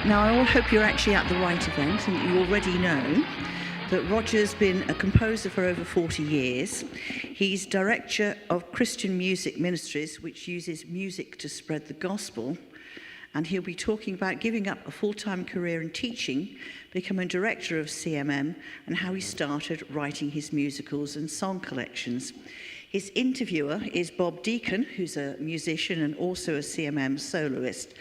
Now, I all hope you're actually at the right event and you already know that Roger's been a composer for over 40 years. He's director of Christian Music Ministries, which uses music to spread the gospel. And he'll be talking about giving up a full-time career in teaching, becoming director of CMM, and how he started writing his musicals and song collections. His interviewer is Bob Deakin, who's a musician and also a CMM soloist.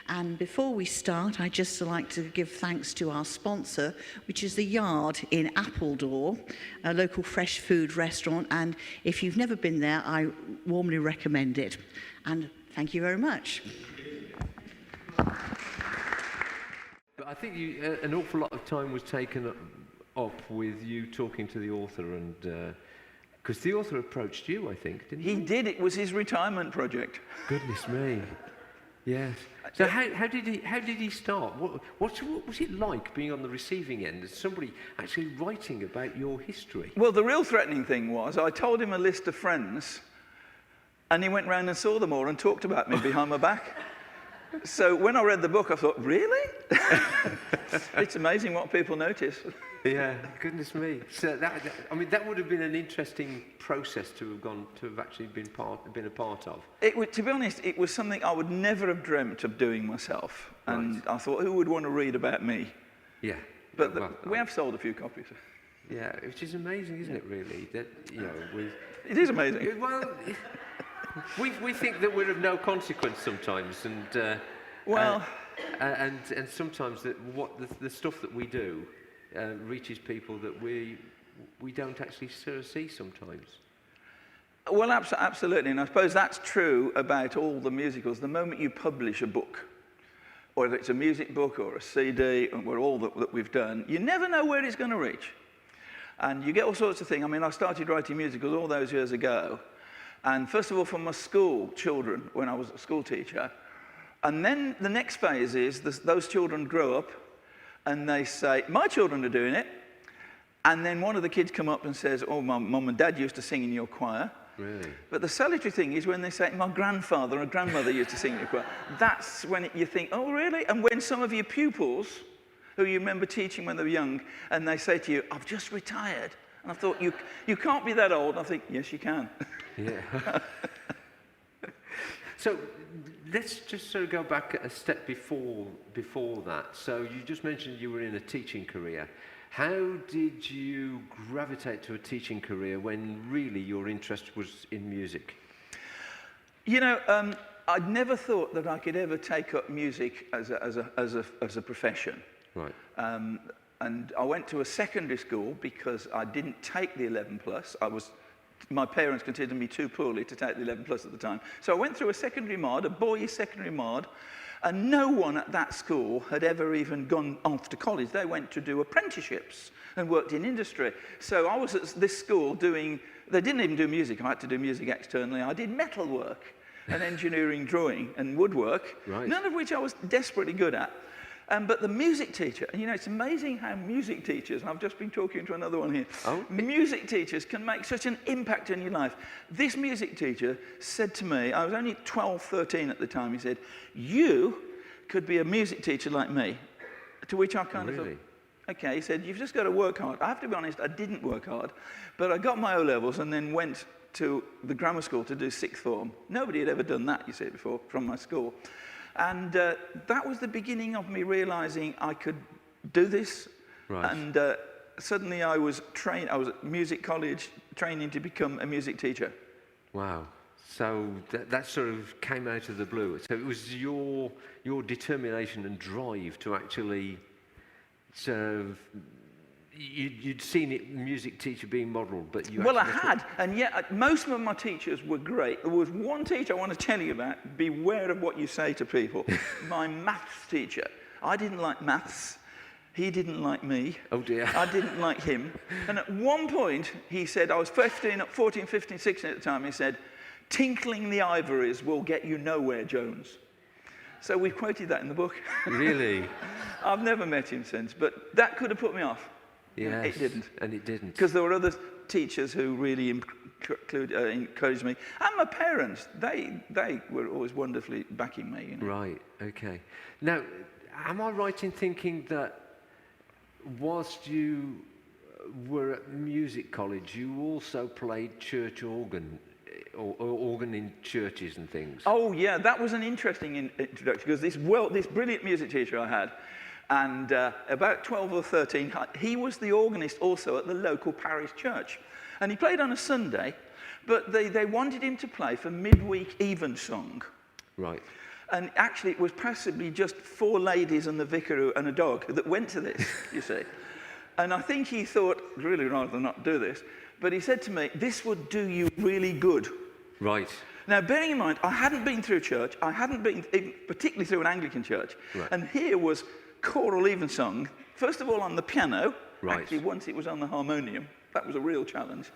And before we start, I'd just like to give thanks to our sponsor, which is The Yard in Appledore, a local fresh food restaurant. And if you've never been there, I warmly recommend it. And thank you very much. But I think an awful lot of time was taken up with you talking to the author, and because the author approached you, I think, didn't he? He did. It was his retirement project. Goodness me. Yes. So how did he start? What was it like being on the receiving end as somebody actually writing about your history? Well, the real threatening thing was I told him a list of friends, and he went round and saw them all and talked about me behind my back. So when I read the book, I thought, really? It's amazing what people notice. Yeah, goodness me. So that would have been an interesting process to have actually been a part of. To be honest, it was something I would never have dreamt of doing myself. And Right. I thought, who would want to read about me? Yeah. But we have sold a few copies. Yeah, which is amazing, isn't it, really? That, It is amazing. Well, we think that we're of no consequence sometimes, and sometimes that the stuff that we do reaches people that we don't actually sort of see sometimes. Well, absolutely, and I suppose that's true about all the musicals. The moment you publish a book, or if it's a music book or a CD, or all that we've done, you never know where it's going to reach. And you get all sorts of things. I mean, I started writing musicals all those years ago, and first of all for my school children when I was a school teacher. And then the next phase is those children grow up and they say, my children are doing it. And then one of the kids come up and says, oh, my mum and dad used to sing in your choir. Really? But the salutary thing is when they say, my grandfather and grandmother used to sing in your choir. That's when you think, oh, really? And when some of your pupils, who you remember teaching when they were young, and they say to you, I've just retired. And I thought, you can't be that old. And I think, yes, you can. Yeah. So let's just sort of go back a step before that. So you just mentioned you were in a teaching career. How did you gravitate to a teaching career when really your interest was in music? You know, I'd never thought that I could ever take up music as a profession. Right. And I went to a secondary school because I didn't take the 11 plus. My parents considered me too poorly to take the 11 plus at the time. So I went through a secondary mod, a boys' secondary mod, and no one at that school had ever even gone off to college. They went to do apprenticeships and worked in industry. So I was at this school they didn't even do music. I had to do music externally. I did metal work and engineering drawing and woodwork, Right. None of which I was desperately good at. But the music teacher, and it's amazing how music teachers, and I've just been talking to another one here, music teachers can make such an impact in your life. This music teacher said to me, I was only 12, 13 at the time, he said, you could be a music teacher like me. To which I kind of thought, okay, he said, you've just got to work hard. I have to be honest, I didn't work hard, but I got my O-levels and then went to the grammar school to do sixth form. Nobody had ever done that, you see, before, from my school. And that was the beginning of me realizing I could do this. Right. And suddenly I was at music college training to become a music teacher. Wow. So that sort of came out of the blue. So it was your determination and drive to actually sort of... You'd seen it, music teacher being modelled, but you... Well, I had, and yet most of my teachers were great. There was one teacher I want to tell you about. Beware of what you say to people. My maths teacher. I didn't like maths. He didn't like me. Oh, dear. I didn't like him. And at one point, he said, I was 14, 15, 16 at the time, he said, tinkling the ivories will get you nowhere, Jones. So we quoted that in the book. Really? I've never met him since, but that could have put me off. Yes, it didn't. And it didn't. Because there were other teachers who really encouraged me. And my parents, they were always wonderfully backing me. Right, okay. Now, am I right in thinking that whilst you were at music college, you also played church organ, or organ in churches and things? Oh yeah, that was an interesting introduction, because this brilliant music teacher I had, and about 12 or 13, he was the organist also at the local parish church. And he played on a Sunday, but they wanted him to play for midweek evensong. Right. And actually it was possibly just 4 ladies and the vicar and a dog that went to this, you see. And I think he thought, really rather not do this, but he said to me, this would do you really good. Right. Now, bearing in mind, I hadn't been through church, I hadn't been particularly through an Anglican church, right. And here was choral evensong, first of all on the piano, right. Actually once it was on the harmonium, that was a real challenge.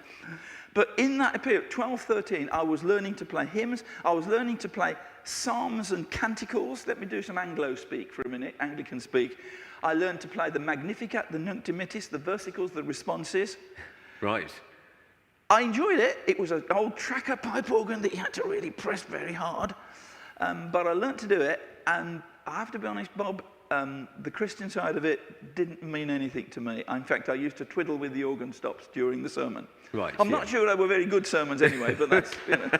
But in that period, 12, 13, I was learning to play hymns, I was learning to play psalms and canticles. Let me do some Anglo speak for a minute, Anglican speak. I learned to play the Magnificat, the Nunc Dimittis, the versicles, the responses. Right. I enjoyed it. It was an old tracker pipe organ that you had to really press very hard. But I learned to do it, and I have to be honest, Bob, the Christian side of it didn't mean anything to me. In fact, I used to twiddle with the organ stops during the sermon. Right. I'm not sure they were very good sermons anyway, but that's, you know.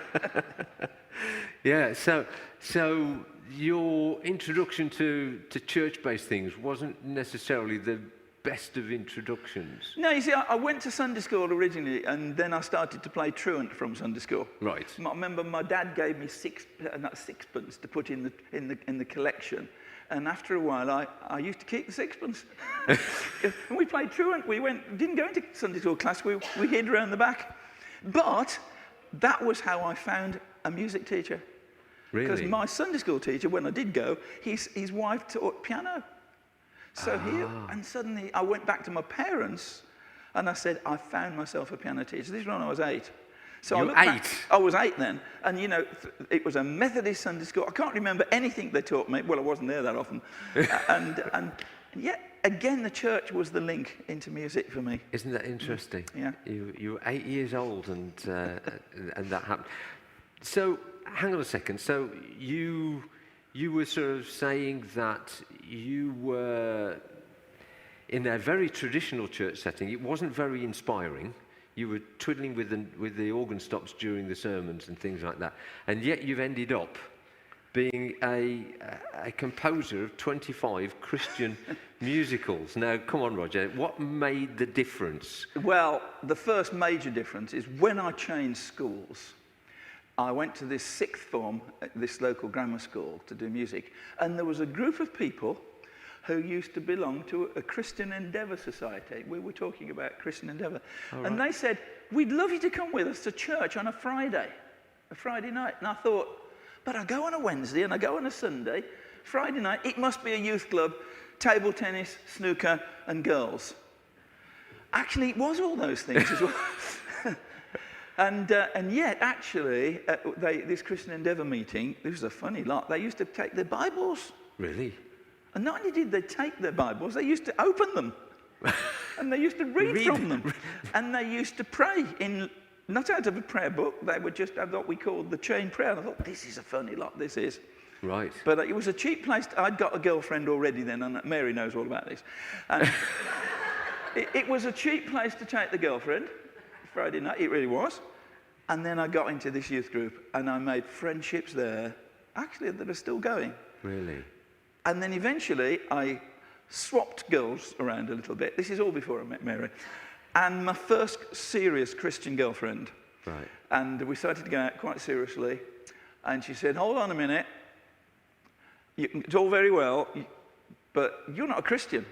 Yeah, so your introduction to church-based things wasn't necessarily the best of introductions. No, you see, I went to Sunday school originally, and then I started to play truant from Sunday school. Right. I remember my dad gave me sixpence to put in the collection, and after a while, I used to keep the sixpence. When we played truant, didn't go into Sunday school class. We hid around the back, but that was how I found a music teacher. Really? Because my Sunday school teacher, when I did go, his wife taught piano. So here, and suddenly I went back to my parents and I said, I found myself a piano teacher. This was when I was 8. So you were 8? I was 8 then. And you know, it was a Methodist Sunday school. I can't remember anything they taught me. Well, I wasn't there that often. and yet, again, the church was the link into music for me. Isn't that interesting? Yeah. You were 8 years old and that happened. So, hang on a second. So, you were sort of saying that you were in a very traditional church setting. It wasn't very inspiring. You were twiddling with the organ stops during the sermons and things like that. And yet you've ended up being a composer of 25 Christian musicals. Now, come on, Roger, what made the difference? Well, the first major difference is when I changed schools. I went to this 6th form at this local grammar school to do music, and there was a group of people who used to belong to a Christian Endeavour Society. We were talking about Christian Endeavour. Right. And they said, we'd love you to come with us to church on a Friday night. And I thought, but I go on a Wednesday and I go on a Sunday. Friday night, it must be a youth club, table tennis, snooker, and girls. Actually, it was all those things as well. And yet, actually, this Christian Endeavour meeting, this was a funny lot. They used to take their Bibles. Really? And not only did they take their Bibles, they used to open them. And they used to read from them. And they used to pray not out of a prayer book. They would just have what we called the chain prayer. And I thought, this is a funny lot, this is. Right. But it was a cheap place. I'd got a girlfriend already then, and Mary knows all about this. And it was a cheap place to take the girlfriend. Friday night, it really was. And then I got into this youth group, and I made friendships there, actually, that are still going. Really? And then eventually, I swapped girls around a little bit. This is all before I met Mary. And my first serious Christian girlfriend. Right. And we started to go out quite seriously. And she said, hold on a minute. It's all very well, but you're not a Christian.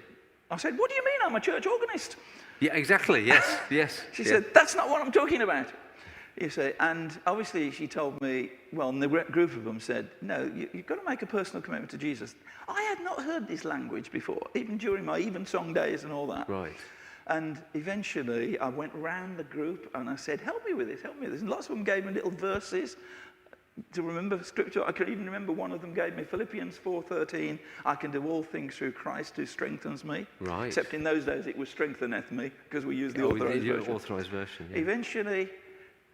I said, what do you mean? I'm a church organist. Yeah, exactly. Yes, yes. She said, that's not what I'm talking about. You say, and obviously she told me, well, and the group of them said, no, you've got to make a personal commitment to Jesus. I had not heard this language before, even during my evensong days and all that. Right. And eventually I went round the group and I said, help me with this, help me with this. And lots of them gave me little verses to remember scripture. I can even remember one of them gave me Philippians 4:13. I can do all things through Christ who strengthens me. Right. Except in those days it was strengtheneth me, because we used the authorized version. Yeah. Eventually,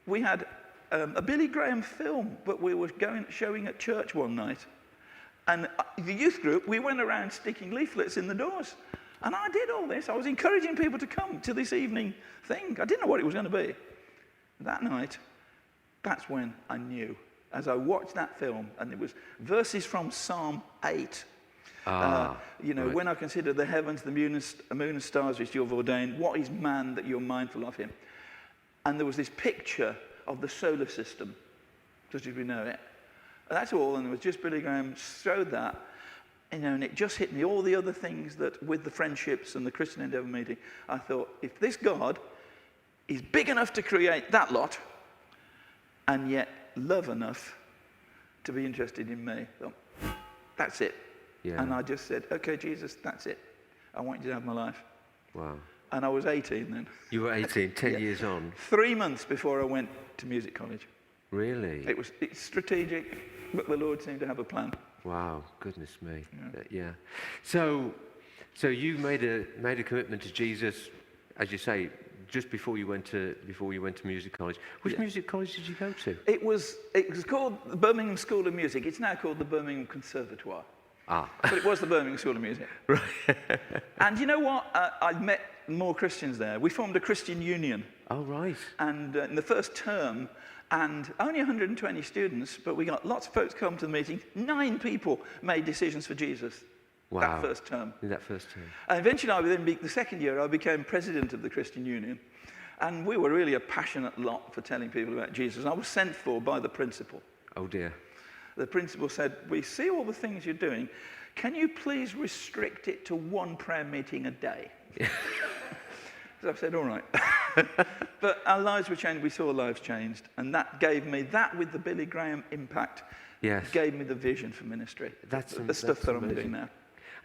we had a Billy Graham film that we were showing at church one night. And the youth group, we went around sticking leaflets in the doors. And I did all this. I was encouraging people to come to this evening thing. I didn't know what it was going to be. That night, that's when I knew. As I watched that film, and it was verses from Psalm 8. Right. When I consider the heavens, the moon and stars which you have ordained, what is man that you're mindful of him? And there was this picture of the solar system, such as we know it. And that's all, and it was just Billy Graham showed that. And it just hit me, all the other things that with the friendships and the Christian Endeavour meeting, I thought, if this God is big enough to create that lot, and yet love enough to be interested in me, that's it. Yeah. And I just said, okay, Jesus, that's it. I want you to have my life. Wow. And I was 18 then. You were 18, 10 years on. 3 months before I went to music college. Really? It's strategic, but the Lord seemed to have a plan. Wow, goodness me. Yeah. So you made a commitment to Jesus, as you say, just before you went to music college. Which music college did you go to? It was called the Birmingham School of Music. It's now called the Birmingham Conservatoire. But it was the Birmingham School of Music. Right. And you know what? I met more Christians there. We formed a Christian union. Oh, right. And in the first term, and only 120 students, but we got lots of folks come to the meeting. 9 people made decisions for Jesus. Wow. That first term. In that first term. And eventually, the second year, I became president of the Christian Union. And we were really a passionate lot for telling people about Jesus. And I was sent for by the principal. Oh, dear. The principal said, we see all the things you're doing. Can you please restrict it to 1 prayer meeting a day? So I said, all right. But our lives were changed. We saw lives changed. And that gave me, that with the Billy Graham impact, gave me the vision for ministry. That's the stuff that I'm doing now.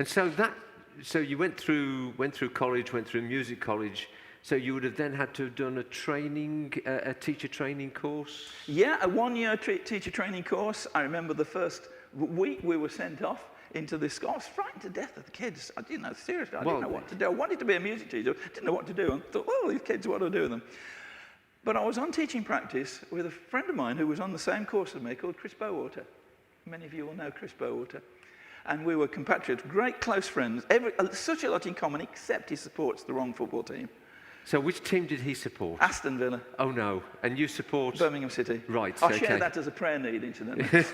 And so you went through college, went through music college. So you would have then had to have done a teacher training course? Yeah, a 1-year teacher training course. I remember the first week we were sent off into this school. I was frightened to death of the kids. I didn't know, seriously, I didn't know what to do. I wanted to be a music teacher, didn't know what to do. I thought, these kids, what do I do with them? But I was on teaching practice with a friend of mine who was on the same course as me called Chris Bowater. Many of you will know Chris Bowater. And we were compatriots, great close friends, such a lot in common, except he supports the wrong football team. So which team did he support? Aston Villa. Oh, no. And you support? Birmingham City. Right, I share that as a prayer need, incidentally.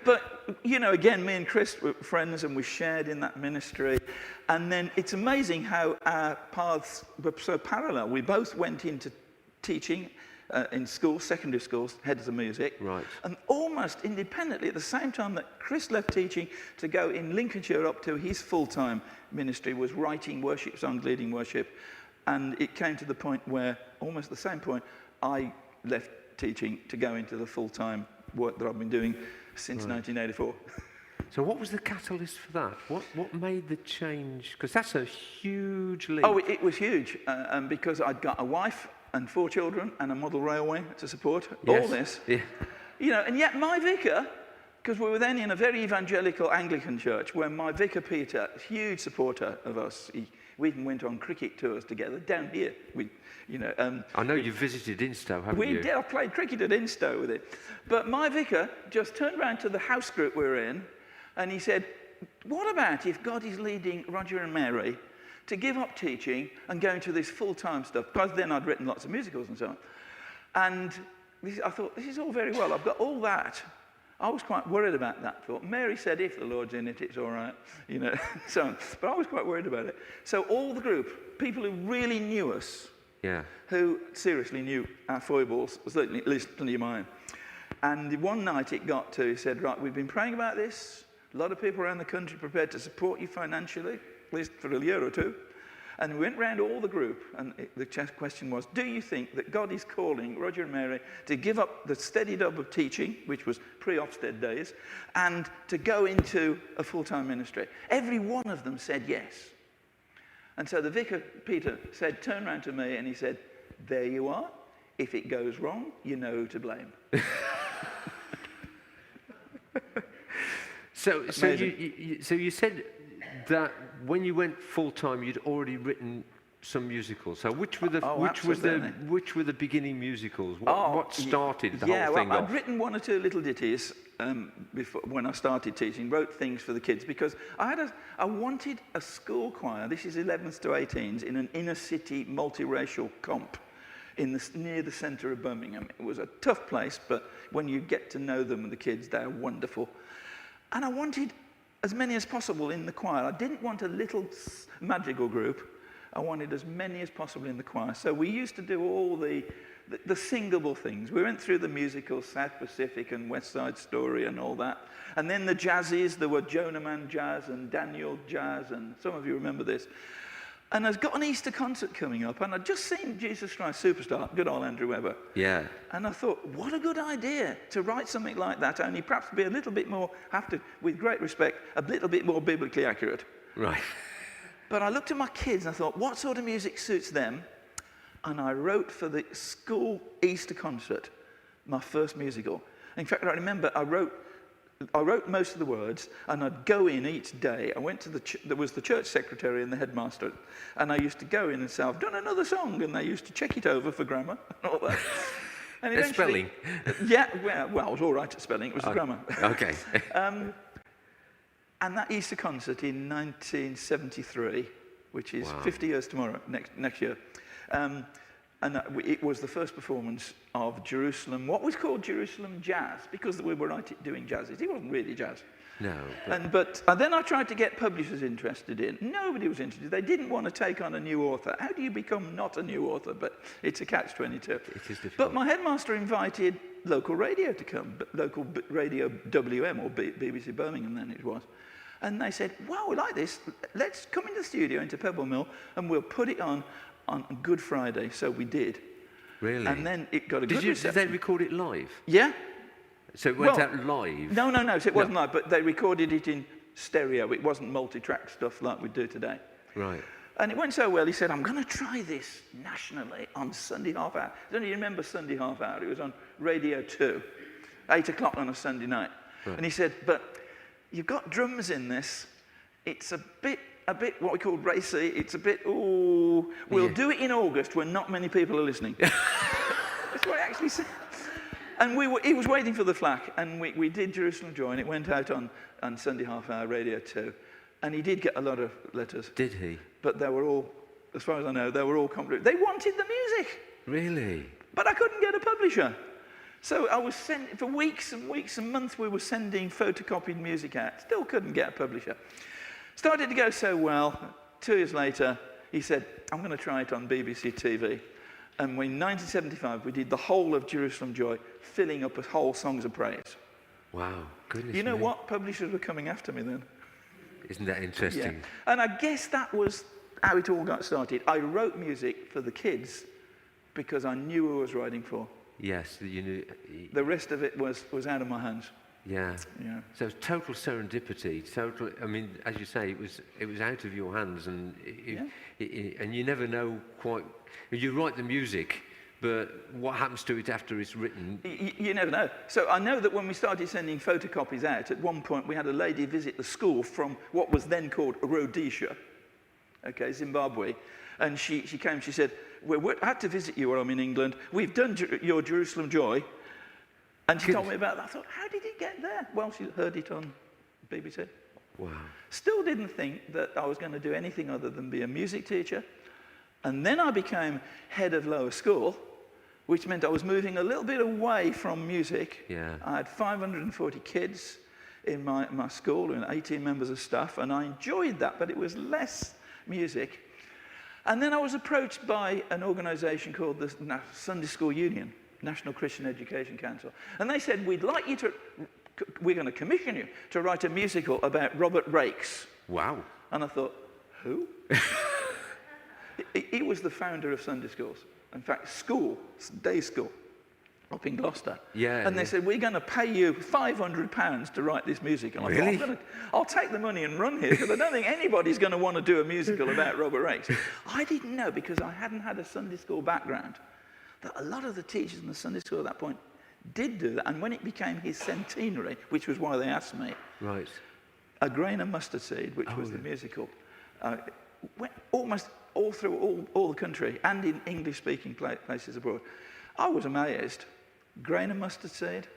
But, again, me and Chris were friends and we shared in that ministry. And then it's amazing how our paths were so parallel. We both went into teaching in schools, secondary schools, heads of music. Right. And almost independently, at the same time that Chris left teaching to go in Lincolnshire up to his full-time ministry, was writing worship songs, leading worship. And it came to the point where, almost the same point, I left teaching to go into the full-time work that I've been doing since 1984. So what was the catalyst for that? What made the change? Because that's a huge leap. Oh, it was huge. Because I'd got a wife and 4 children and a model railway to support all this. Yeah. And yet my vicar, because we were then in a very evangelical Anglican church, where my vicar Peter, huge supporter of us, we even went on cricket tours together down here. I know you visited Instow, haven't you? We did. I played cricket at Instow with it. But my vicar just turned around to the house group we were in, and he said, what about if God is leading Roger and Mary to give up teaching and go into this full-time stuff? Because then I'd written lots of musicals and so on. And I thought, this is all very well. I've got all that. I was quite worried about that. Thought Mary said, if the Lord's in it, it's all right. So on. But I was quite worried about it. So all the group, people who really knew us, who seriously knew our foibles, certainly at least plenty of mine. And one night it got to, he said, right, we've been praying about this. A lot of people around the country prepared to support you financially, at least for a year or two. And we went round all the group, and the question was, do you think that God is calling Roger and Mary to give up the steady job of teaching, which was pre-Ofsted days, and to go into a full-time ministry? Every one of them said yes. And so the vicar, Peter, said, turn round to me, and he said, there you are. If it goes wrong, you know who to blame. So you said that when you went full-time, you'd already written some musicals. So which were the absolutely. which were the beginning musicals? What started the whole thing I'd off? written one or two little ditties before, when I started teaching, wrote things for the kids because I wanted a school choir. This is 11s to 18s in an inner city multiracial comp near the centre of Birmingham. It was a tough place, but when you get to know them and the kids, they're wonderful. And I wanted as many as possible in the choir. I didn't want a little madrigal group. I wanted as many as possible in the choir. So we used to do all the singable things. We went through the musicals, South Pacific and West Side Story and all that. And then the jazzies, there were Jonah Man Jazz and Daniel Jazz, and some of you remember this. And I've got an Easter concert coming up, and I'd just seen Jesus Christ Superstar, good old Andrew Webber. Yeah. And I thought, what a good idea to write something like that, only perhaps be a little bit more, with great respect, a little bit more biblically accurate. Right. But I looked at my kids and I thought, what sort of music suits them? And I wrote for the school Easter concert, my first musical. In fact, I remember I wrote most of the words, and I'd go in each day. I went to there was the church secretary and the headmaster, and I used to go in and say, I've done another song, and they used to check it over for grammar and all that. And spelling? Yeah, well, I was all right at spelling. It was the grammar. Okay. And that Easter concert in 1973, which is 50 years tomorrow, next year, it was the first performance of Jerusalem, what was called Jerusalem Jazz, because we were doing jazzes. It wasn't really jazz. No. But then I tried to get publishers interested in. Nobody was interested. They didn't want to take on a new author. How do you become not a new author? But it's a catch-22. It is difficult. But my headmaster invited local radio to come, local radio WM, or BBC Birmingham then it was. And they said, wow, we like this. Let's come into the studio, into Pebble Mill, and we'll put it on Good Friday. So we did. Really? And then it got a good reception. Did they record it live? Yeah. So it went out live? No. So it wasn't live, but they recorded it in stereo. It wasn't multi-track stuff like we do today. Right. And it went so well, he said, I'm going to try this nationally on Sunday half hour. Don't you remember Sunday half hour? It was on Radio 2, 8 o'clock on a Sunday night. Right. And he said, but you've got drums in this. It's a bit what we call racy. It's a bit, we'll do it in August when not many people are listening. That's what he actually said. And he was waiting for the flack, and we did Jerusalem Joy, and it went out on Sunday half hour, Radio 2. And he did get a lot of letters. Did he? But they were all, as far as I know, they were all complete. They wanted the music. Really? But I couldn't get a publisher. So I was sending, for weeks and weeks and months, we were sending photocopied music out. Still couldn't get a publisher. Started to go so well. 2 years later, he said, I'm going to try it on BBC TV. And in 1975, we did the whole of Jerusalem Joy, filling up a whole Songs of Praise. Wow, goodness You know me. what? Publishers were coming after me then. Isn't that interesting? Yeah. And I guess that was how it all got started. I wrote music for the kids because I knew who I was writing for. Yes, you knew. The rest of it was out of my hands. Yeah. Yeah. So it's total serendipity. Total. I mean, as you say, it was out of your hands, and and you never know quite. You write the music, but what happens to it after it's written? You never know. So I know that when we started sending photocopies out, at one point we had a lady visit the school from what was then called Rhodesia, okay, Zimbabwe, and she came. She said, "We had to visit you while I'm in England. We've done your Jerusalem Joy." And she told me about that. I thought, how did it get there? Well, she heard it on BBC. Wow. Still didn't think that I was going to do anything other than be a music teacher. And then I became head of lower school, which meant I was moving a little bit away from music. Yeah. I had 540 kids in my school and 18 members of staff, and I enjoyed that, but it was less music. And then I was approached by an organization called the Sunday School Union, National Christian Education Council. And they said, we're going to commission you to write a musical about Robert Raikes. Wow. And I thought, who? He was the founder of Sunday schools. In fact, day school, up in Gloucester. Yeah. And they said, we're going to pay you £500 to write this musical. And really? I thought, I'll take the money and run here, because I don't think anybody's going to want to do a musical about Robert Raikes. I didn't know, because I hadn't had a Sunday school background, that a lot of the teachers in the Sunday school at that point did do that. And when it became his centenary, which was why they asked me, right, A Grain of Mustard Seed, which was the musical, almost all through all the country and in English-speaking places abroad. I was amazed. Grain of mustard seed.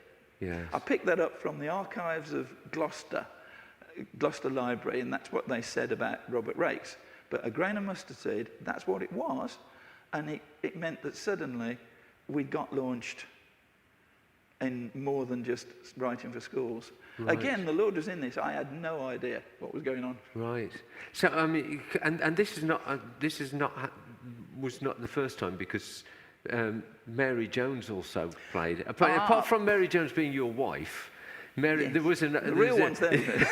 Yes. I picked that up from the archives of Gloucester Library, and that's what they said about Robert Raikes. But a grain of mustard seed, that's what it was, and it meant that suddenly we got launched in more than just writing for schools. Right. Again, the Lord was in this. I had no idea what was going on. Right. So I mean, and this was not the first time, because Mary Jones also played. Apart from Mary Jones being your wife, Mary, yes. there was the real one's there.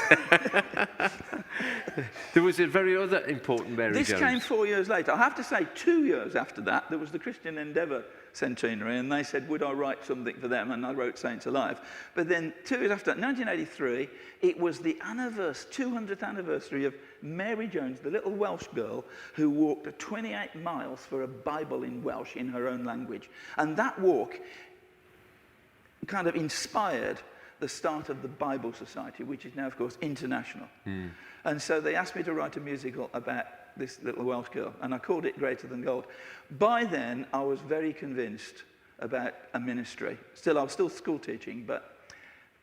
There was a very other important Mary Jones. This came 4 years later. I have to say, 2 years after that, there was the Christian Endeavour centenary, and they said, would I write something for them? And I wrote Saints Alive. But then 2 years after that, 1983, it was the 200th anniversary of Mary Jones, the little Welsh girl who walked 28 miles for a Bible in Welsh in her own language. And that walk kind of inspired the start of the Bible Society, which is now, of course, international. Mm. And so they asked me to write a musical about this little Welsh girl, and I called it Greater Than Gold. By then, I was very convinced about a ministry. I was still school teaching, but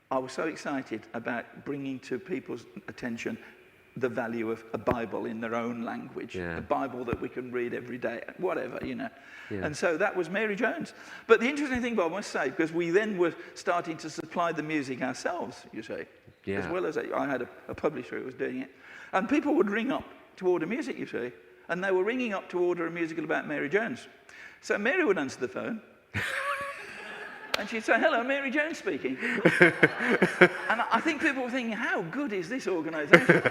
I was so excited about bringing to people's attention the value of a Bible in their own language, a Bible that we can read every day, whatever, you know. Yeah. And so that was Mary Jones. But the interesting thing, Bob, I must say, because we then were starting to supply the music ourselves, you see, as well as I had a publisher who was doing it. And people would ring up to order music, you see, and they were ringing up to order a musical about Mary Jones. So Mary would answer the phone, and she'd say, hello, Mary Jones speaking. And I think people were thinking, how good is this organisation?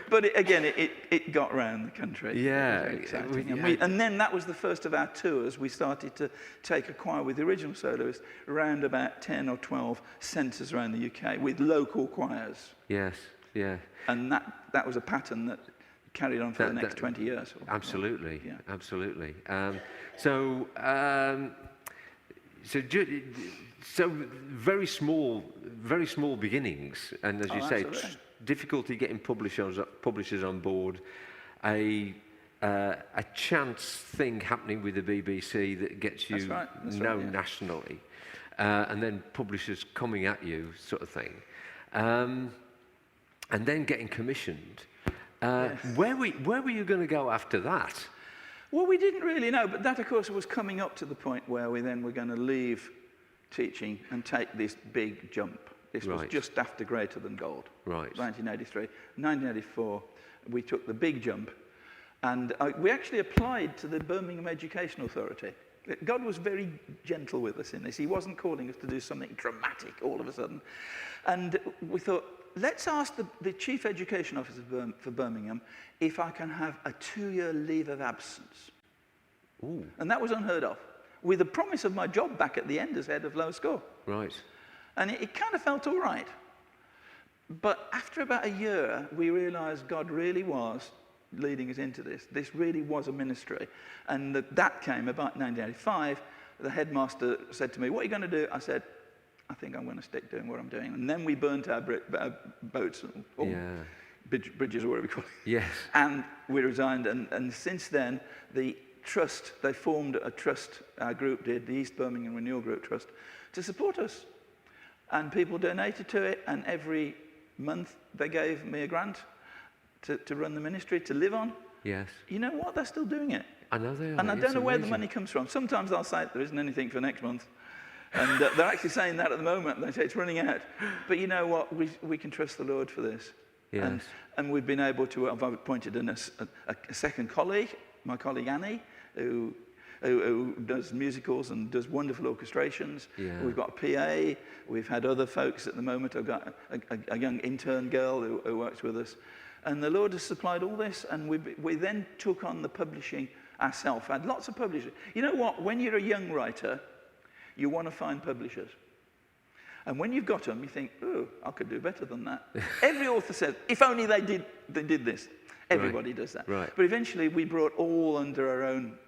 But it got around the country. Yeah. It was exciting. And then that was the first of our tours. We started to take a choir with the original soloist around about 10 or 12 centres around the UK with local choirs. Yes, yeah. And that was a pattern that carried on for the next 20 years. Absolutely, yeah. Absolutely. So very small beginnings, and as you say, difficulty getting publishers on board. A chance thing happening with the BBC that gets you known nationally, and then publishers coming at you, sort of thing, and then getting commissioned. Where were you going to go after that? Well, we didn't really know, but that, of course, was coming up to the point where we then were going to leave teaching and take this big jump. This was just after Greater Than Gold, 1983. 1984, we took the big jump, and we actually applied to the Birmingham Education Authority. God was very gentle with us in this. He wasn't calling us to do something dramatic all of a sudden. And we thought, let's ask the Chief Education Officer for Birmingham if I can have a 2-year leave of absence. Ooh. And that was unheard of, with the promise of my job back at the end as head of lower school. Right. And it kind of felt all right. But after about a year, we realized God really was leading us into this. This really was a ministry. And that came about 1985. The headmaster said to me, what are you going to do? I said, I think I'm going to stick doing what I'm doing. And then we burnt our boats, or bridges, or whatever we call it. Yes. And we resigned. And since then, the trust, they formed a trust, our group did, the East Birmingham Renewal Group Trust, to support us. And people donated to it, and every month they gave me a grant to run the ministry, to live on. Yes. You know what? They're still doing it. I know they are. And I don't know where the money comes from. Sometimes I'll say there isn't anything for next month. And they're actually saying that at the moment. They say it's running out. But you know what? We can trust the Lord for this. Yes. And we've been able to, I've appointed a second colleague, my colleague Annie, who does musicals and does wonderful orchestrations. Yeah. We've got a PA. We've had other folks at the moment. I've got a young intern girl who works with us. And the Lord has supplied all this, and we then took on the publishing ourselves. Had lots of publishers. You know what? When you're a young writer, you want to find publishers. And when you've got them, you think, oh, I could do better than that. Every author says, if only they did this. Everybody does that. Right. But eventually we brought all under our own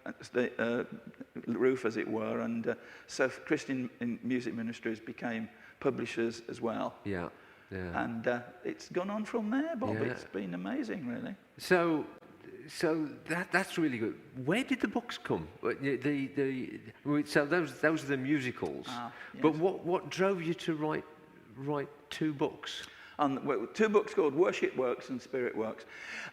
roof, as it were, and so Christian Music Ministries became publishers as well. Yeah. Yeah. And it's gone on from there, Bob. Yeah. It's been amazing, really. So that's really good. Where did the books come? So those are the musicals. Yes. But what drove you to write 2 books? Well, 2 books called Worship Works and Spirit Works.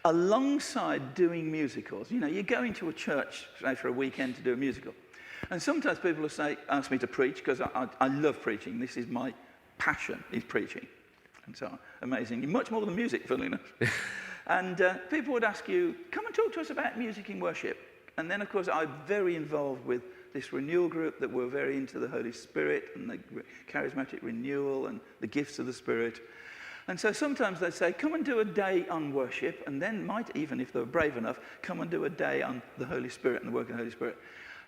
Alongside doing musicals, you go into a church, say, for a weekend to do a musical. And sometimes people will ask me to preach, because I love preaching. This is my passion, is preaching. And so, amazing. Much more than music, funnily enough. And people would ask you, come and talk to us about music in worship. And then, of course, I'm very involved with this renewal group that were very into the Holy Spirit and the charismatic renewal and the gifts of the Spirit. And so sometimes they say, come and do a day on worship, and then might even, if they were brave enough, come and do a day on the Holy Spirit and the work of the Holy Spirit.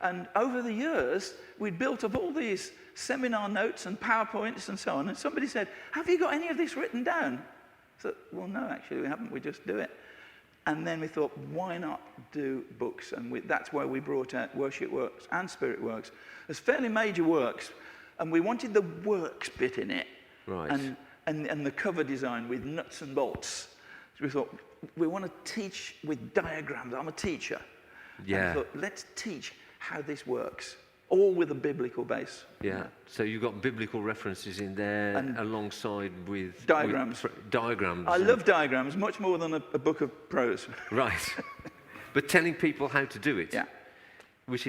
And over the years, we'd built up all these seminar notes and PowerPoints and so on. And somebody said, have you got any of this written down? I thought, well, no, actually, we haven't. We just do it. And then we thought, why not do books? And that's where we brought out Worship Works and Spirit Works as fairly major works. And we wanted the works bit in it. Right. And the cover design with nuts and bolts. So we thought, we want to teach with diagrams. I'm a teacher. Yeah. And I thought, let's teach how this works, all with a biblical base. Yeah. So you've got biblical references in there and alongside with diagrams. Diagrams. I love diagrams much more than a book of prose. Right. But telling people how to do it. Yeah. Which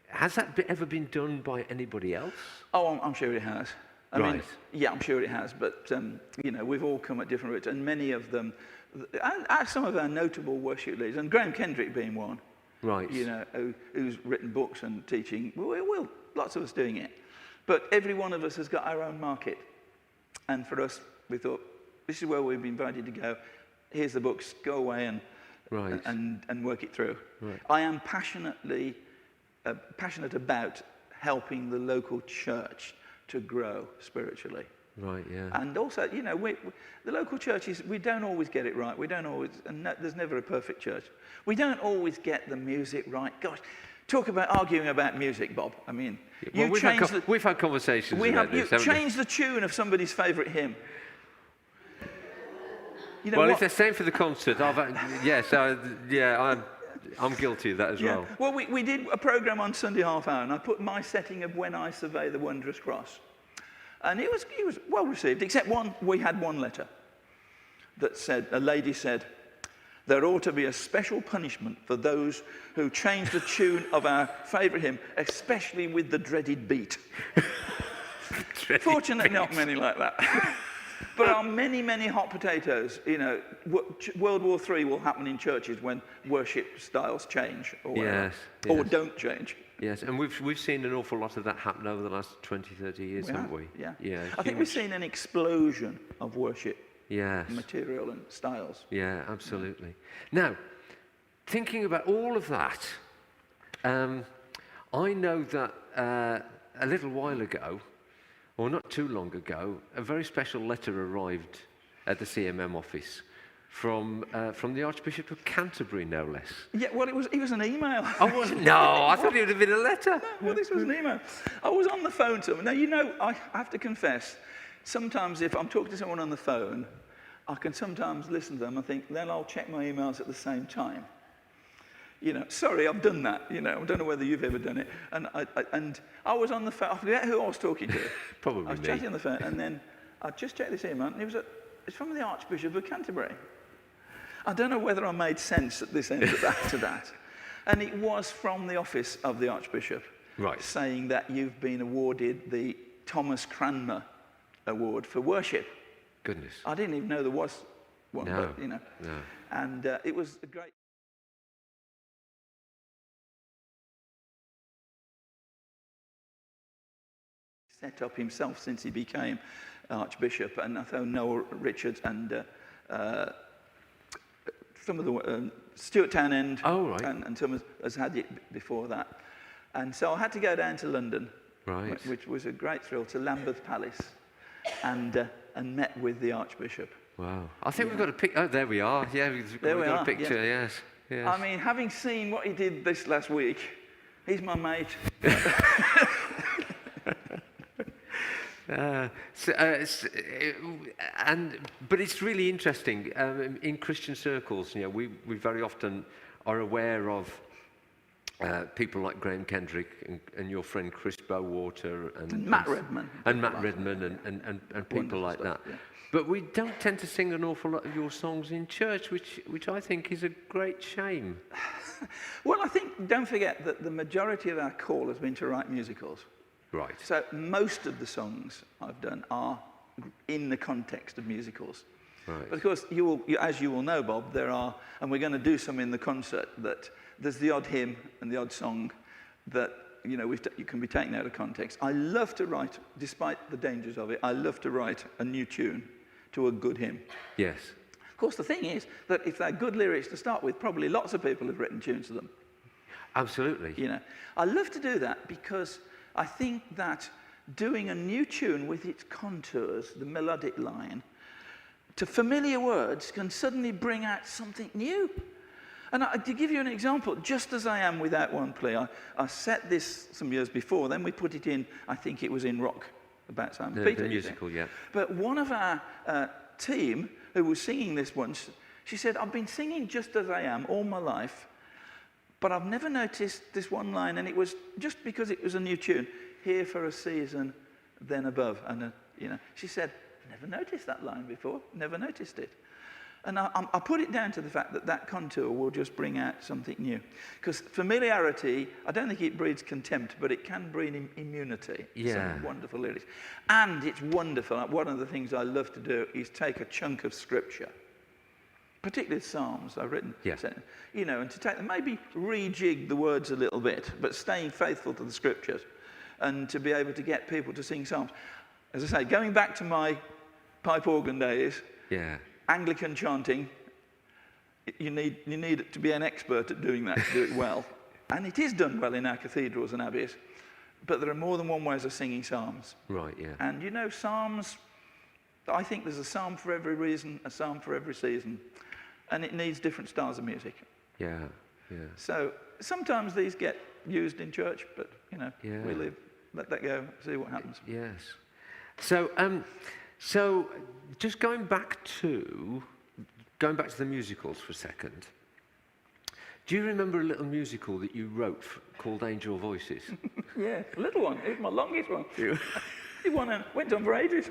has that ever been done by anybody else? Oh, I'm sure it has. I mean, yeah, I'm sure it has. But we've all come at different routes, and many of them are some of our notable worship leaders, and Graham Kendrick being one. Right. Who's written books and teaching. Well, lots of us doing it. But every one of us has got our own market. And for us, we thought, this is where we've been invited to go. Here's the books. Go away and work it through. Right. I am passionate about helping the local church to grow spiritually. Right, yeah. And also, the local churches, we don't always get it right. We don't always, there's never a perfect church. We don't always get the music right. Gosh, talk about arguing about music, Bob. I mean, we've had conversations about this, haven't we? You change the tune of somebody's favourite hymn. If they're saying for the concert, I'm guilty of that as well. Well, we did a programme on Sunday half hour, and I put my setting of When I Survey the Wondrous Cross. And it was well received, except we had one letter that said, a lady said, there ought to be a special punishment for those who change the tune of our favourite hymn, especially with the dreaded beat. Fortunately, not many like that. But there are many, many hot potatoes. World War III will happen in churches when worship styles change or whatever, or don't change. Yes, and we've seen an awful lot of that happen over the last 20, 30 years, haven't we? Yeah. I think we've seen an explosion of worship material and styles. Yeah, absolutely. Now, thinking about all of that, I know that a little while ago, or not too long ago, a very special letter arrived at the CMM office from the Archbishop of Canterbury, no less. Yeah, well, it was an email. No, I thought it would have been a letter. No, well, this was an email. I was on the phone to him. Now, I have to confess, sometimes if I'm talking to someone on the phone, I can sometimes listen to them and think, then I'll check my emails at the same time. Sorry, I've done that. I don't know whether you've ever done it. And I was on the phone. I forget who I was talking to. Probably I was chatting on the phone, and then I just checked this email, and it's from the Archbishop of Canterbury. I don't know whether I made sense at this end of that to that. And it was from the office of the Archbishop, saying that you've been awarded the Thomas Cranmer Award for worship. Goodness. I didn't even know there was one, No. No. And it was a great... set up himself since he became Archbishop, and I know Noel Richards and some of the Stuart Townend and some has had it before that. And so I had to go down to London, which was a great thrill, to Lambeth Palace, and met with the Archbishop. Wow. I think we've got a picture. Oh, there we are. Yeah, we've got a picture, yes. I mean, having seen what he did this last week, he's my mate. But it's really interesting in Christian circles. You know, we very often are aware of people like Graham Kendrick and your friend Chris Bowater and Matt Redman and people like stuff, that. yeah. But we don't tend to sing an awful lot of your songs in church, which I think is a great shame. Well, I think, don't forget that the majority of our call has been to write musicals. Right. So most of the songs I've done are in the context of musicals. Right. But of course, as you will know, Bob, there are, and we're going to do some in the concert, that there's the odd hymn and the odd song that, you know, you can be taken out of context. I love to write, despite the dangers of it, I love to write a new tune to a good hymn. Yes. Of course, the thing is that if they're good lyrics to start with, probably lots of people have written tunes to them. Absolutely. You know, I love to do that because I think that doing a new tune with its contours, the melodic line, to familiar words can suddenly bring out something new. And to give you an example, Just As I Am Without One Plea, I set this some years before, then we put it in, I think it was in Rock, about Simon Peter. The musical, yeah. But one of our team who was singing this once, she said, I've been singing Just As I Am all my life, but I've never noticed this one line, and it was just because it was a new tune, Here for a Season, Then Above. And, you know, she said, never noticed that line before, never noticed it. And I put it down to the fact that that contour will just bring out something new. Because familiarity, I don't think it breeds contempt, but it can breed immunity. Yeah. Some wonderful lyrics. And it's wonderful. One of the things I love to do is take a chunk of scripture, particularly Psalms I've written, yes. you know, and to take them, maybe rejig the words a little bit, but staying faithful to the scriptures, and to be able to get people to sing Psalms. As I say, going back to my pipe organ days, yeah. Anglican chanting, you need to be an expert at doing that, to do it well. And it is done well in our cathedrals and abbeys, but there are more than one ways of singing psalms. Right, yeah. And you know, psalms, I think there's a psalm for every reason, a psalm for every season, and it needs different styles of music. Yeah, yeah. So sometimes these get used in church, but, you know, yeah. we let that go, see what happens. Yes. So just going back to the musicals for a second. Do you remember a little musical that you wrote called Angel Voices? Yeah, a little one. It was my longest one. It went on for ages.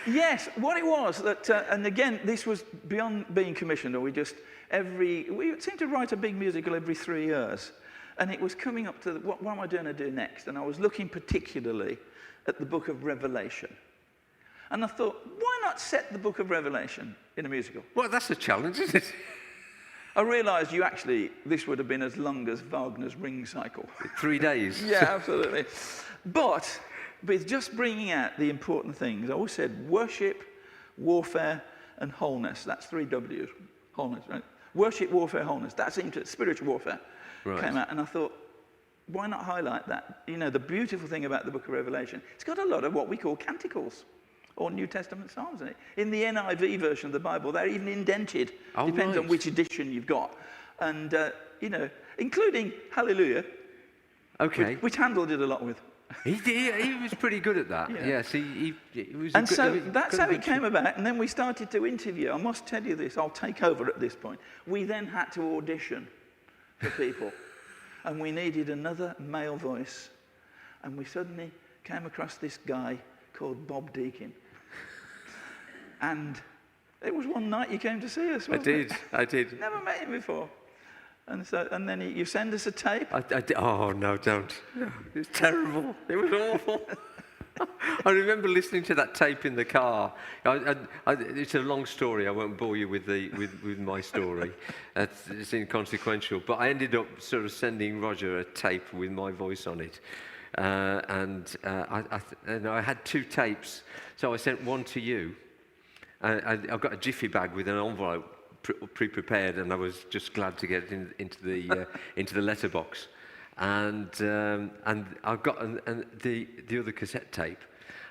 Yes, what it was that, and again, this was beyond being commissioned, or we seemed to write a big musical every 3 years, and it was coming up to what am I going to do next? And I was looking particularly at the book of Revelation. And I thought, why not set the book of Revelation in a musical? Well, that's a challenge, isn't it? I realised this would have been as long as Wagner's Ring Cycle. 3 days. Yeah, absolutely. But with just bringing out the important things, I always said worship, warfare, and wholeness. That's 3 W's. Wholeness, right? Worship, warfare, wholeness. That seemed to spiritual warfare came out, and I thought, why not highlight that? You know, the beautiful thing about the book of Revelation, it's got a lot of what we call canticles, or New Testament psalms in it. In the NIV version of the Bible, they're even indented. Depends on which edition you've got. And, you know, including Hallelujah, which Handel did a lot with. He was pretty good at that. Yeah. Yes, he was. And so that's how it came about. And then we started to interview. I must tell you this. I'll take over at this point. We then had to audition for people, and we needed another male voice. And we suddenly came across this guy called Bob Deakin. And it was one night you came to see us, wasn't it? I did. Never met him before. And then you send us a tape. I did. Oh, no, don't. It's terrible. It was awful. I remember listening to that tape in the car. It's a long story. I won't bore you with my story. It's inconsequential. But I ended up sort of sending Roger a tape with my voice on it. And I had 2 tapes. So I sent one to you. I've got a jiffy bag with an envelope pre-prepared, and I was just glad to get it into the letterbox. And I've got the other cassette tape,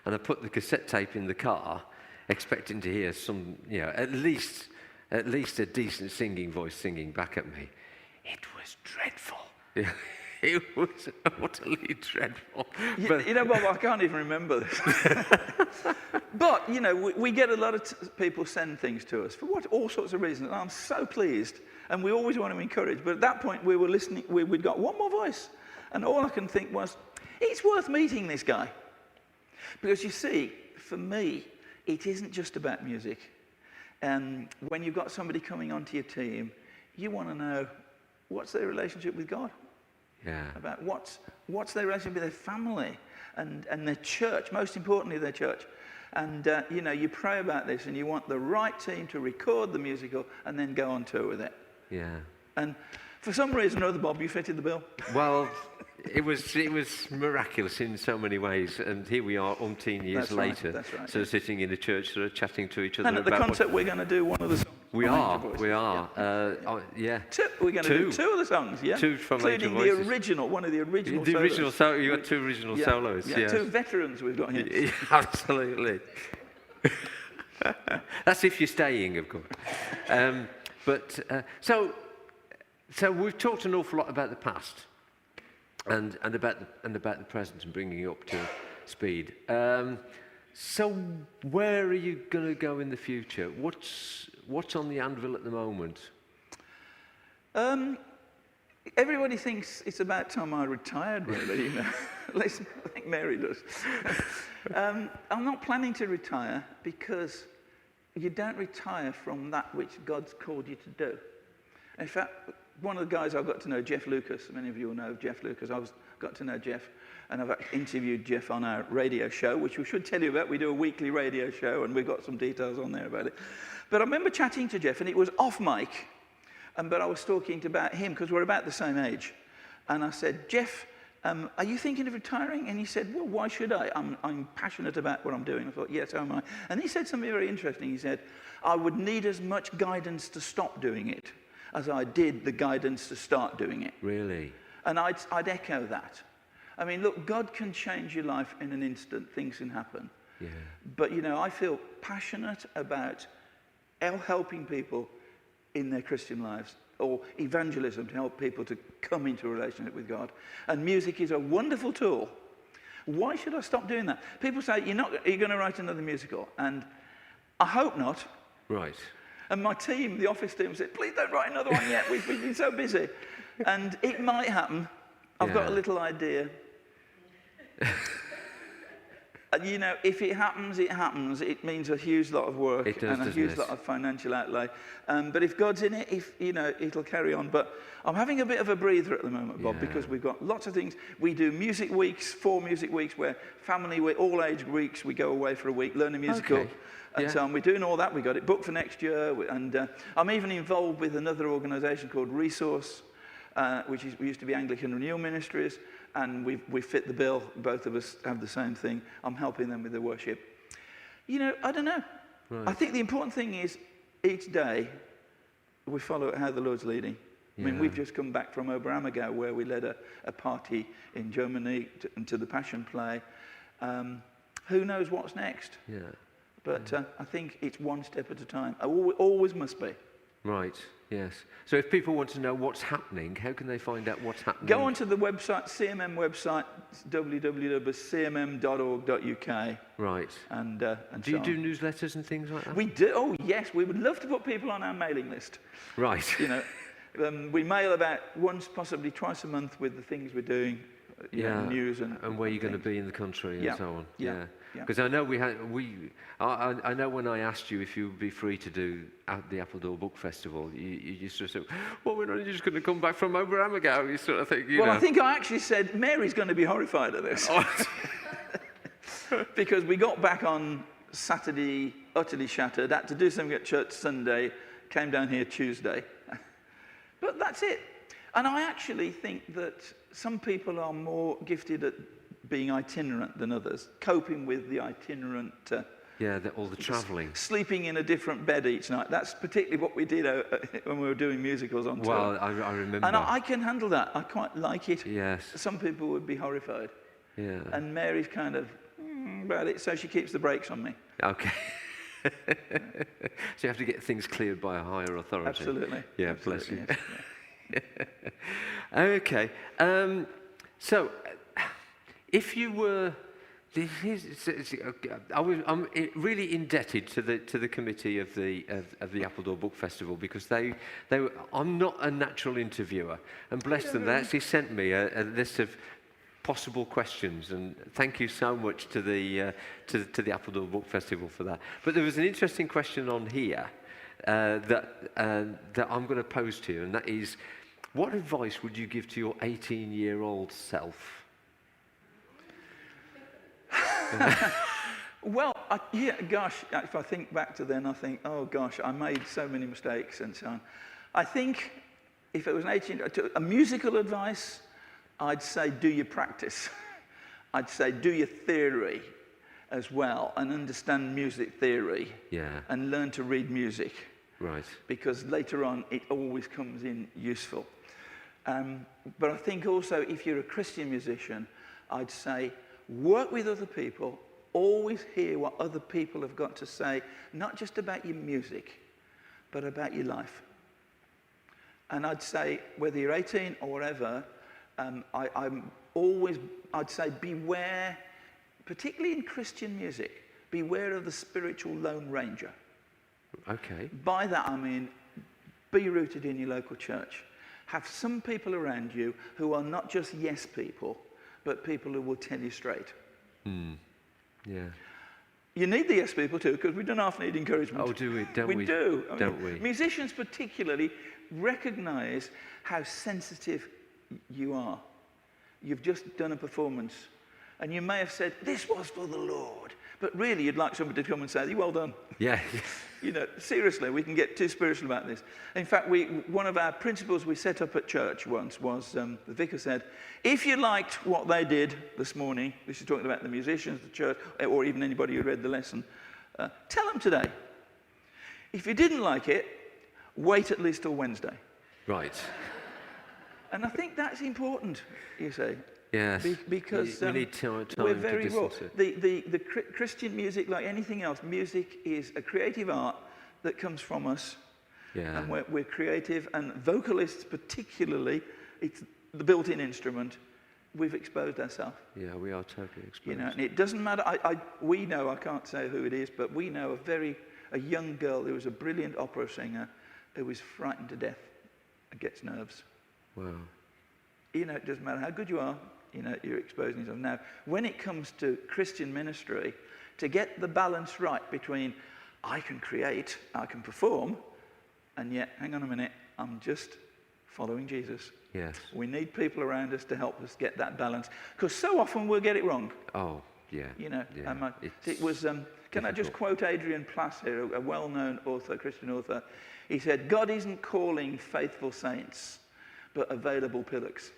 and I put the cassette tape in the car, expecting to hear some, you know, at least a decent singing voice singing back at me. It was dreadful. It was utterly dreadful. You know, Bob, I can't even remember this. But, you know, we get a lot of people send things to us for all sorts of reasons. And I'm so pleased. And we always want to encourage. But at that point, we were listening. We'd got one more voice. And all I can think was, it's worth meeting this guy. Because you see, for me, it isn't just about music. When you've got somebody coming onto your team, you want to know what's their relationship with God. Yeah. About what's their relationship with their family and their church, most importantly their church. And you know, you pray about this and you want the right team to record the musical and then go on tour with it. Yeah. And for some reason or other, Bob, you fitted the bill. Well, it was miraculous in so many ways, and here we are umpteen years later, that's right, sort of sitting in a church, sort of chatting to each other. And at the concert, we're going to do one of the songs. We are. Yeah. We're going to do two of the songs, yeah? Two from including Major the original, one of the original the solos. original solo. You got two original solos. Yeah, yes. Two veterans we've got here. Absolutely. That's if you're staying, of course. So we've talked an awful lot about the past, and about the present, and bringing you up to speed. So where are you going to go in the future? What's on the anvil at the moment? Everybody thinks it's about time I retired, really. You know, at least I think Mary does. I'm not planning to retire because you don't retire from that which God's called you to do. In fact, one of the guys I got to know, Jeff Lucas, many of you will know Jeff Lucas. Got to know Jeff, and I've interviewed Jeff on our radio show, which we should tell you about. We do a weekly radio show, and we've got some details on there about it. But I remember chatting to Jeff, and it was off mic, but I was talking about him because we're about the same age. And I said, Jeff, are you thinking of retiring? And he said, well, why should I? I'm passionate about what I'm doing. I thought, yes, so am I. And he said something very interesting. He said, I would need as much guidance to stop doing it as I did the guidance to start doing it. Really? And I'd echo that. I mean, look, God can change your life in an instant. Things can happen. Yeah. But, you know, I feel passionate about helping people in their Christian lives, or evangelism to help people to come into a relationship with God. And music is a wonderful tool. Why should I stop doing that? People say, you're going to write another musical. And I hope not. Right. And my team, the office team, said, please don't write another one yet. We've been so busy. And it might happen. I've got a little idea. And, you know, if it happens, it happens. It means a huge lot of work and a huge lot of financial outlay. But if God's in it, it'll carry on. But I'm having a bit of a breather at the moment, Bob, because we've got lots of things. We do music weeks, 4 music weeks, where all age weeks, we go away for a week, learn a musical. Okay. And so we're doing all that. We got it booked for next year. And I'm even involved with another organisation called Resource, which used to be Anglican Renewal Ministries. And we fit the bill. Both of us have the same thing. I'm helping them with their worship. You know, I don't know. Right. I think the important thing is each day we follow how the Lord's leading. I mean, we've just come back from Oberammergau, where we led a party in Germany to the Passion Play. Who knows what's next? Yeah. But I think it's one step at a time. Always must be. Right, yes. So if people want to know what's happening, how can they find out what's happening? Go onto the website, CMM website, www.cmm.org.uk. Right. And do you do newsletters and things like that? We do. Oh, yes. We would love to put people on our mailing list. Right. You know, we mail about once, possibly twice a month with the things we're doing. News and where you're going to be in the country and so on. Yeah. Because I know I know when I asked you if you would be free to do at the Appledore Book Festival, you just sort of said, well, we're not just going to come back from Oberammergau, you sort of think, you know. I think I actually said, Mary's going to be horrified at this. Because we got back on Saturday, utterly shattered, had to do something at church Sunday, came down here Tuesday. But that's it. And I actually think that some people are more gifted at being itinerant than others, coping with the itinerant... all the travelling. Sleeping in a different bed each night. That's particularly what we did when we were doing musicals on tour. Well, I remember. And I can handle that. I quite like it. Yes. Some people would be horrified. Yeah. And Mary's kind of about it, so she keeps the brakes on me. Okay. So you have to get things cleared by a higher authority. Absolutely. Yeah, Absolutely, bless you. Yes. Okay. So, if you were, I'm really indebted to the committee of the Appledore Book Festival, because they were, I'm not a natural interviewer, and bless them, they actually sent me a list of possible questions, and thank you so much to the Appledore Book Festival for that. But there was an interesting question on here that I'm going to pose to you, and that is, what advice would you give to your 18-year-old self? Well, if I think back to then, I think, oh gosh, I made so many mistakes and so on. I think if it was an 18, a musical advice, I'd say do your practice. I'd say do your theory as well, and understand music theory. Yeah. And learn to read music. Right. Because later on, it always comes in useful. But I think also, if you're a Christian musician, I'd say work with other people, always hear what other people have got to say, not just about your music, but about your life. And I'd say, whether you're 18 or whatever, I'd say beware, particularly in Christian music, beware of the spiritual Lone Ranger. Okay. By that I mean, be rooted in your local church. Have some people around you who are not just yes people, but people who will tell you straight. Yeah. You need the yes people too, because we don't half need encouragement. Oh, do we? Don't we? We do. Don't we? Musicians particularly recognize how sensitive you are. You've just done a performance, and you may have said, this was for the Lord, but really you'd like somebody to come and say, well done. Yeah. You know, seriously, we can get too spiritual about this. In fact, one of our principles we set up at church once was, the vicar said, if you liked what they did this morning, this is talking about the musicians, the church, or even anybody who read the lesson, tell them today. If you didn't like it, wait at least till Wednesday. Right. And I think that's important, you see. Yes. Because we need time we're very to raw. listen to. The Christian music, like anything else, music is a creative art that comes from us. Yeah. And we're creative, and vocalists particularly, it's the built-in instrument. We've exposed ourselves. Yeah, we are totally exposed. You know, and it doesn't matter. We know, I can't say who it is, but we know a young girl who was a brilliant opera singer who was frightened to death and gets nerves. Wow. You know, it doesn't matter how good you are, you know, you're exposing yourself. Now, when it comes to Christian ministry, to get the balance right between I can create, I can perform, and yet, hang on a minute, I'm just following Jesus. Yes. We need people around us to help us get that balance, because so often we'll get it wrong. Oh, yeah. You know, yeah. It was, can I just quote Adrian Plass here, a well-known author, Christian author. He said, God isn't calling faithful saints, but available pillocks.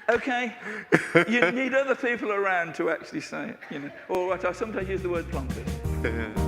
Okay, you need other people around to actually say it, you know. Or what I sometimes use the word plonkers.